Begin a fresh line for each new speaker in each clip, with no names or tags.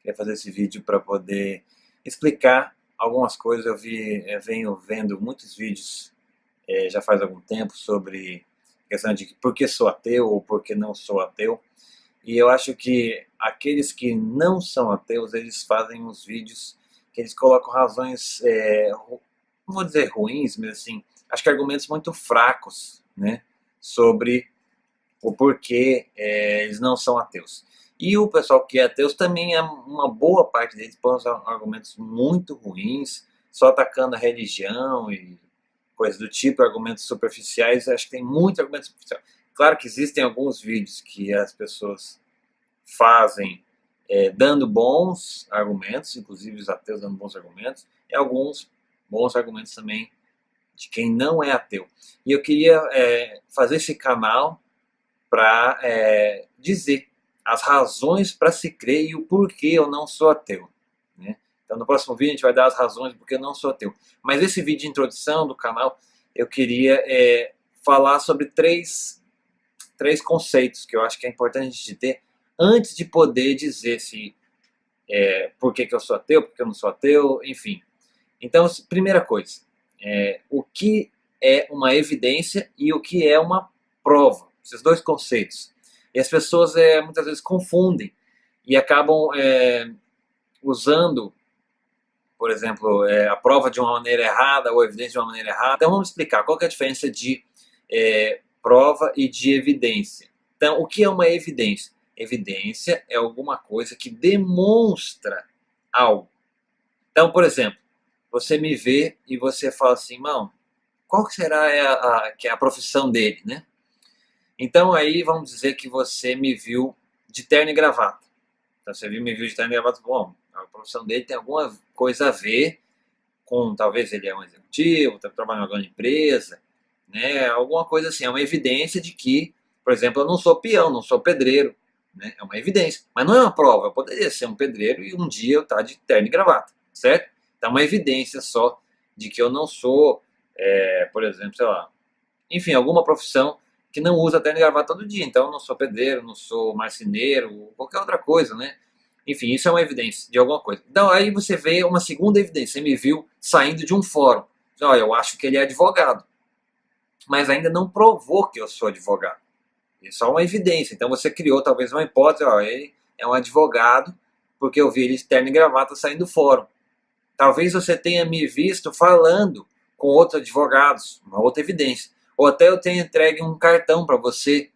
Queria fazer esse vídeo para poder explicar algumas coisas. Venho vendo muitos vídeos já faz algum tempo sobre questão de por que sou ateu ou por que não sou ateu. E eu acho que aqueles que não são ateus, eles fazem uns vídeos que eles colocam razões, não vou dizer ruins, mas assim, acho que argumentos muito fracos, né, sobre o porquê eles não são ateus. E o pessoal que é ateus também, é uma boa parte deles põe uns argumentos muito ruins, só atacando a religião e coisas do tipo, argumentos superficiais. Acho que tem muito argumento superficial. Claro que existem alguns vídeos que as pessoas fazem dando bons argumentos, inclusive os ateus dando bons argumentos, e alguns bons argumentos também de quem não é ateu. E eu queria fazer esse canal para dizer as razões para se crer e o porquê eu não sou ateu, né? Então no próximo vídeo a gente vai dar as razões porque eu não sou ateu. Mas esse vídeo de introdução do canal eu queria falar sobre três conceitos que eu acho que é importante a gente ter antes de poder dizer se por que eu sou ateu, por que eu não sou ateu, enfim. Então, primeira coisa, o que é uma evidência e o que é uma prova, esses dois conceitos. E as pessoas muitas vezes confundem e acabam usando, por exemplo, a prova de uma maneira errada ou a evidência de uma maneira errada. Então vamos explicar qual que é a diferença de prova e de evidência. Então, o que é uma evidência? Evidência é alguma coisa que demonstra algo. Então, por exemplo, você me vê e você fala assim, irmão, qual que será que é a profissão dele, né? Então aí vamos dizer que você me viu de terno e gravata. Então você me viu de terno e gravata, bom, a profissão dele tem alguma coisa a ver com, talvez ele é um executivo, está trabalhando em alguma empresa, né? Alguma coisa assim, é uma evidência de que, por exemplo, eu não sou peão, não sou pedreiro, né? É uma evidência, mas não é uma prova. Eu poderia ser um pedreiro e um dia eu estar de terno e gravata, certo? Então é uma evidência só de que eu não sou, por exemplo, sei lá, enfim, alguma profissão que não usa terno e gravata todo dia. Então eu não sou pedreiro, não sou marceneiro, qualquer outra coisa, né? Enfim, isso é uma evidência de alguma coisa. Então aí você vê uma segunda evidência. Você me viu saindo de um fórum. Olha, eu acho que ele é advogado, mas ainda não provou que eu sou advogado. Isso é uma evidência. Então você criou talvez uma hipótese, ó, ele é um advogado porque eu vi ele de terno e gravata saindo do fórum. Talvez você tenha me visto falando com outros advogados, uma outra evidência. Ou até eu tenha entregue um cartão para você,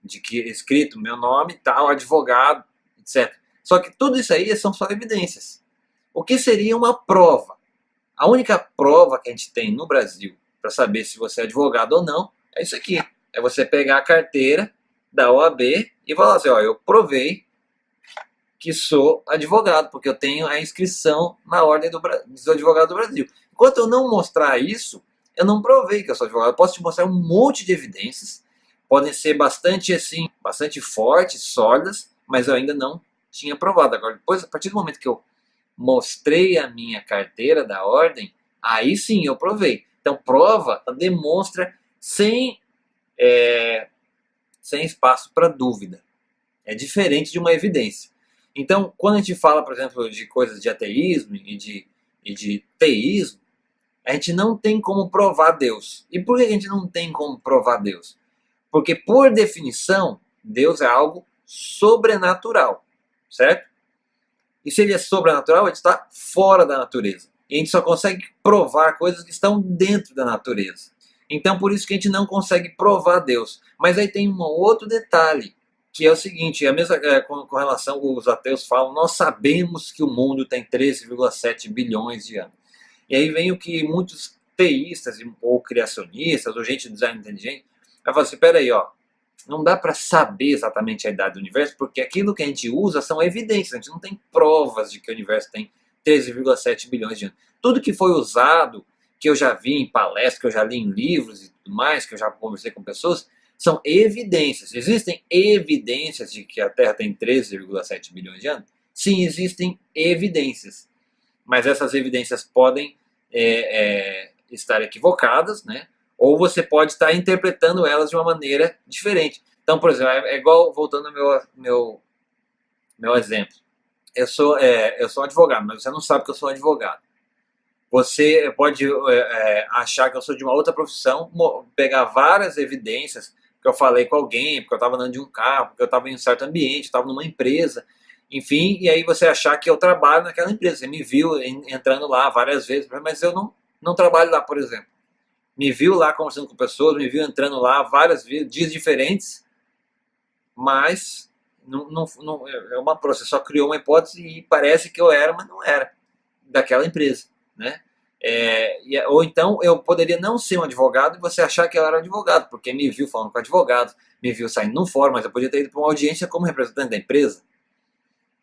de que escrito meu nome, tal, advogado, etc. Só que tudo isso aí são só evidências. O que seria uma prova? A única prova que a gente tem no Brasil para saber se você é advogado ou não é isso aqui. É você pegar a carteira da OAB e falar assim, ó, eu provei que sou advogado, porque eu tenho a inscrição na Ordem dos Advogados do Brasil. Enquanto eu não mostrar isso, eu não provei que eu sou advogado. Eu posso te mostrar um monte de evidências, podem ser bastante assim, bastante fortes, sólidas, mas eu ainda não tinha provado. Agora, depois, a partir do momento que eu mostrei a minha carteira da ordem, aí sim eu provei. Então, prova demonstra sem espaço para dúvida. É diferente de uma evidência. Então, quando a gente fala, por exemplo, de coisas de ateísmo e de teísmo, a gente não tem como provar Deus. E por que a gente não tem como provar Deus? Porque, por definição, Deus é algo sobrenatural, certo? E se ele é sobrenatural, ele está fora da natureza. E a gente só consegue provar coisas que estão dentro da natureza. Então, por isso que a gente não consegue provar Deus. Mas aí tem um outro detalhe, que é o seguinte, a mesma, com relação os ateus falam, nós sabemos que o mundo tem 13,7 bilhões de anos. E aí vem o que muitos teístas ou criacionistas ou gente de design inteligente vai falar assim, peraí, ó, não dá para saber exatamente a idade do universo, porque aquilo que a gente usa são evidências, a gente não tem provas de que o universo tem 13,7 bilhões de anos. Tudo que foi usado, que eu já vi em palestras, que eu já li em livros e tudo mais, que eu já conversei com pessoas, são evidências. Existem evidências de que a Terra tem 13,7 bilhões de anos? Sim, existem evidências. Mas essas evidências podem estar equivocadas, né? Ou você pode estar interpretando elas de uma maneira diferente. Então, por exemplo, é igual, voltando ao meu exemplo. eu sou advogado, mas você não sabe que eu sou advogado. Você pode achar que eu sou de uma outra profissão, pegar várias evidências que eu falei com alguém, porque eu estava andando de um carro, porque eu estava em um certo ambiente, estava numa empresa, enfim, e aí você achar que eu trabalho naquela empresa. Você me viu entrando lá várias vezes, mas eu não trabalho lá, por exemplo. Me viu lá conversando com pessoas, me viu entrando lá várias vezes, dias diferentes, mas você só criou uma hipótese e parece que eu era, mas não era daquela empresa, né? Ou então eu poderia não ser um advogado e você achar que eu era um advogado, porque me viu falando com advogado, me viu saindo num fórum, mas eu podia ter ido para uma audiência como representante da empresa.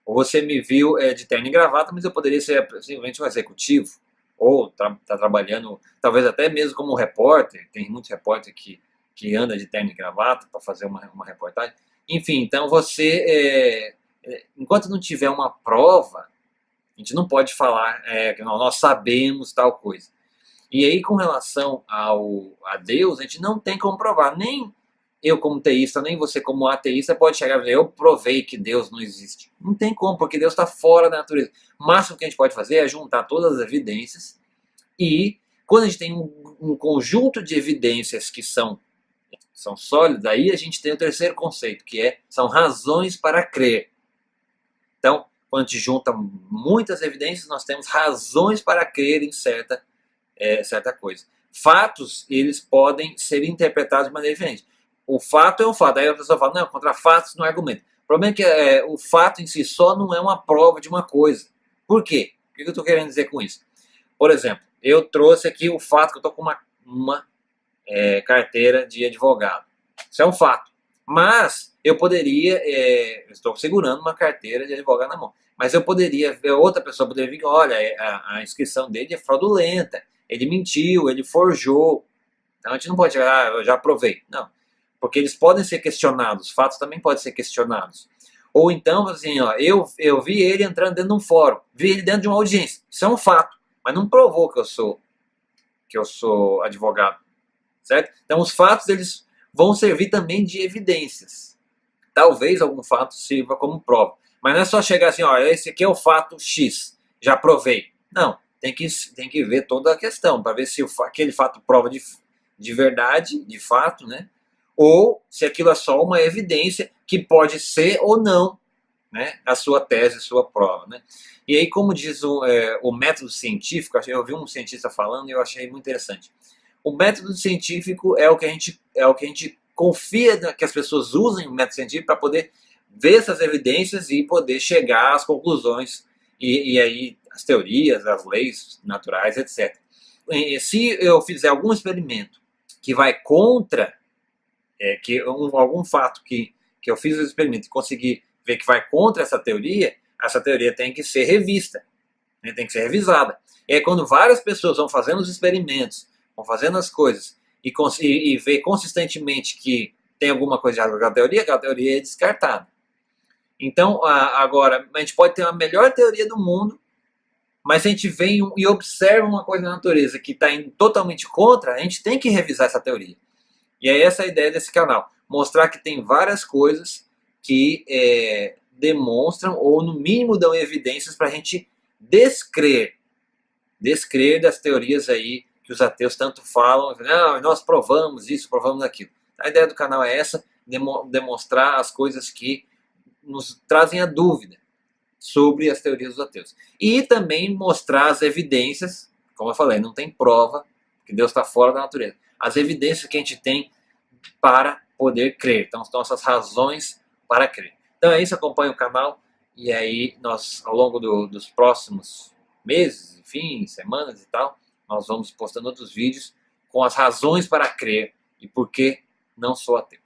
Ou você me viu de terno e gravata, mas eu poderia ser simplesmente um executivo, ou tá trabalhando, talvez até mesmo como um repórter. Tem muitos repórter que anda de terno e gravata para fazer uma reportagem. Enfim, então enquanto não tiver uma prova, a gente não pode falar que nós sabemos tal coisa. E aí, com relação a Deus, a gente não tem como provar. Nem eu, como teísta, nem você, como ateísta, pode chegar e dizer: eu provei que Deus não existe. Não tem como, porque Deus está fora da natureza. O máximo que a gente pode fazer é juntar todas as evidências e, quando a gente tem um conjunto de evidências que são sólidas, aí a gente tem o terceiro conceito, que são razões para crer. Então, quando a gente junta muitas evidências, nós temos razões para crer em certa coisa. Fatos, eles podem ser interpretados de maneira diferente. O fato é um fato. Aí a pessoa fala: não, contra fatos não é argumento. O problema é que o fato em si só não é uma prova de uma coisa. Por quê? O que eu estou querendo dizer com isso? Por exemplo, eu trouxe aqui o fato que eu estou com uma carteira de advogado. Isso é um fato. Mas eu poderia, estou segurando uma carteira de advogado na mão, mas eu poderia, outra pessoa poderia vir: olha, a inscrição dele é fraudulenta, ele mentiu, ele forjou. Então a gente não pode chegar: eu já aprovei. Não, porque eles podem ser questionados, fatos também podem ser questionados. Ou então, assim, eu vi ele entrando dentro de um fórum, vi ele dentro de uma audiência. Isso é um fato, mas não provou que eu sou advogado, certo? Então os fatos, eles vão servir também de evidências. Talvez algum fato sirva como prova. Mas não é só chegar assim: esse aqui é o fato X, já provei. Não, tem que ver toda a questão, para ver se aquele fato prova de verdade, de fato, né? Ou se aquilo é só uma evidência que pode ser ou não, né, a sua tese, a sua prova, né? E aí, como diz o método científico, eu vi um cientista falando e eu achei muito interessante. O método científico é o que a gente confia que as pessoas usem o método científico para poder ver essas evidências e poder chegar às conclusões e aí as teorias, as leis naturais, etc. E se eu fizer algum experimento que vai contra algum fato que eu fiz o experimento e consegui ver que vai contra essa teoria tem que ser revista, né, tem que ser revisada. E aí, quando várias pessoas vão fazendo os experimentos, vão fazendo as coisas e vê consistentemente que tem alguma coisa errada com aquela teoria é descartada. Então, agora, a gente pode ter a melhor teoria do mundo, mas se a gente vem e observa uma coisa na natureza que está indo totalmente contra, a gente tem que revisar essa teoria. E é essa a ideia desse canal, mostrar que tem várias coisas que demonstram, ou no mínimo dão evidências para a gente descrer das teorias aí que os ateus tanto falam: não, nós provamos isso, provamos aquilo. A ideia do canal é essa, demonstrar as coisas que nos trazem a dúvida sobre as teorias dos ateus. E também mostrar as evidências, como eu falei, não tem prova que Deus está fora da natureza. As evidências que a gente tem para poder crer. Então, são essas razões para crer. Então é isso, acompanhe o canal e aí nós, ao longo dos próximos meses, enfim, semanas e tal, nós vamos postando outros vídeos com as razões para crer e por que não sou ateu.